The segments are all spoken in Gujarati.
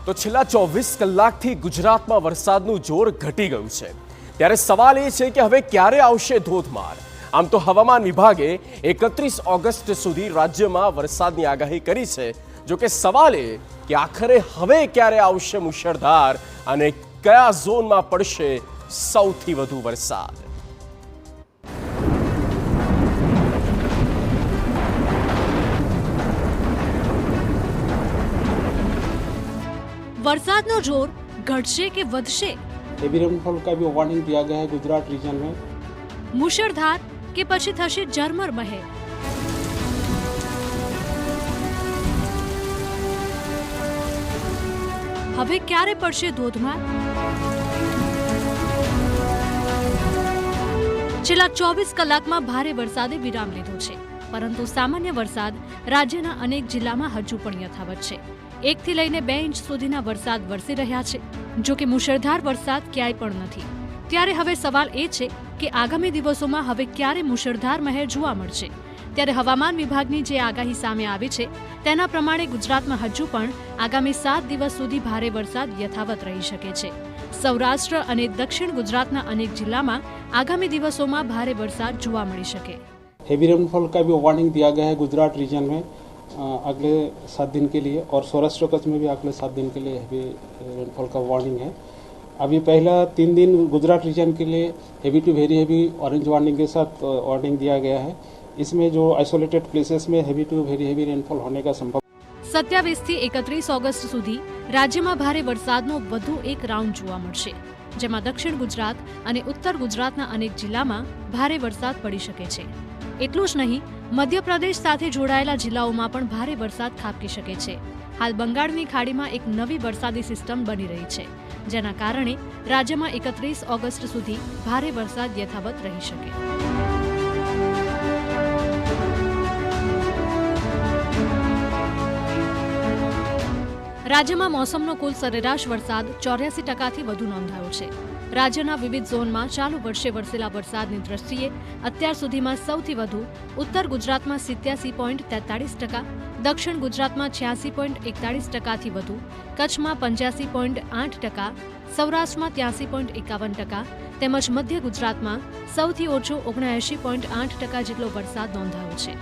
તો છેલ્લા 24 કલાકથી ગુજરાતમાં વરસાદનું જોર ઘટી ગયું છે। ત્યારે સવાલ એ છે કે હવે ક્યારે આવશે ધોધમાર। આમ તો હવામાન વિભાગે 31 ઓગસ્ટ સુધી રાજ્યમાં વરસાદની આગાહી કરી છે। જો કે સવાલ એ કે આખરે હવે ક્યારે આવશે મુશળધાર અને કયા ઝોનમાં પડશે સૌથી વધુ વરસાદ। वरसादનો જોર ઘટશે કે વધશે? हेवी रेनफॉल का भी वार्निंग दिया गया है गुजरात रीजन में। મુશળધાર કે પછી થશે ઝરમર મહેર? હવે ક્યારે પડશે ધોધમાર? છેલ્લા 24 કલાકમાં ભારે વરસાદે વિરામ લીધો છે, પરંતુ સામાન્ય વરસાદ રાજ્યના અનેક જિલ્લામાં હજુ પણ યથાવત છે। 1 થી લઈને 2 ઇંચ સુધીના વરસાદ વરસી રહ્યા છે। જો કે મુશળધાર વરસાદ ક્યાંય પણ નથી। ત્યારે હવે સવાલ એ છે કે આગામી દિવસોમાં હવે ક્યારે મુશળધાર મહેર જોવા મળશે। ત્યારે હવામાન વિભાગની જે આગાહી સામે આવી છે તેના પ્રમાણે ગુજરાતમાં હજુ પણ આગામી 7 દિવસ સુધી ભારે વરસાદ યથાવત રહી શકે છે। સૌરાષ્ટ્ર અને દક્ષિણ ગુજરાતના અનેક જિલ્લામાં આગામી દિવસોમાં ભારે વરસાદ જોવા મળી શકે। हेवी रेनफॉल का भी वार्निंग दिया गया है गुजरात रीजन में अगले 7 दिन के लिए, और सौराष्ट्र कच्छ में भी अगले 7 दिन के लिए हेवी रेनफॉल का वार्निंग है। अभी पहला 3 दिन गुजरात रीजन के लिए heavy to very heavy orange warning के साथ वार्निंग दिया गया है। इसमें जो आइसोलेटेड प्लेसेस में heavy to very heavy rainfall होने का संभव 27 થી 31 ઓગસ્ટ સુધી રાજ્યમાં ભારે વરસાદનો વધુ એક રાઉન્ડ જોવા મળશે, જેમાં દક્ષિણ ગુજરાત અને ઉત્તર ગુજરાતના અનેક જિલ્લામાં ભારે વરસાદ પડી શકે છે। એટલું જ નહીં, મધ્યપ્રદેશ સાથે જોડાયેલા જિલ્લાઓમાં પણ ભારે વરસાદ ખાબકી શકે છે। હાલ બંગાળની ખાડીમાં એક નવી વરસાદી સિસ્ટમ બની રહી છે, જેના કારણે રાજ્યમાં 31 ઓગસ્ટ સુધી ભારે વરસાદ યથાવત રહી શકે। રાજ્યમાં મોસમનો કુલ સરેરાશ વરસાદ 84% વધુ નોંધાયો છે। રાજ્યના વિવિધ ઝોનમાં ચાલુ વર્ષે વરસેલા વરસાદની દ્રષ્ટિએ અત્યાર સુધીમાં સૌથી વધુ ઉત્તર ગુજરાતમાં 87.43%, દક્ષિણ ગુજરાતમાં 86.41%થી વધુ, કચ્છમાં 85.8%, સૌરાષ્ટ્રમાં 83.51% તેમજ મધ્ય ગુજરાતમાં સૌથી ઓછો 79.8% જેટલો વરસાદ નોંધાયો છે।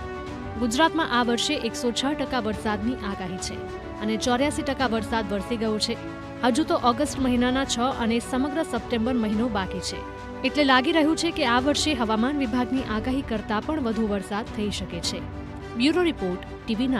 ગુજરાતમાં આ વર્ષે 106% વરસાદની આગાહી છે અને 84% વરસાદ વરસી ગયો છે। હજુ તો ઓગસ્ટ મહિનાના 6 અને સમગ્ર સપ્ટેમ્બર મહિનો બાકી છે, એટલે લાગી રહ્યું છે કે આ વર્ષે હવામાન વિભાગની આગાહી કરતાં પણ વધુ વરસાદ થઈ શકે છે। Bureau report, TV9।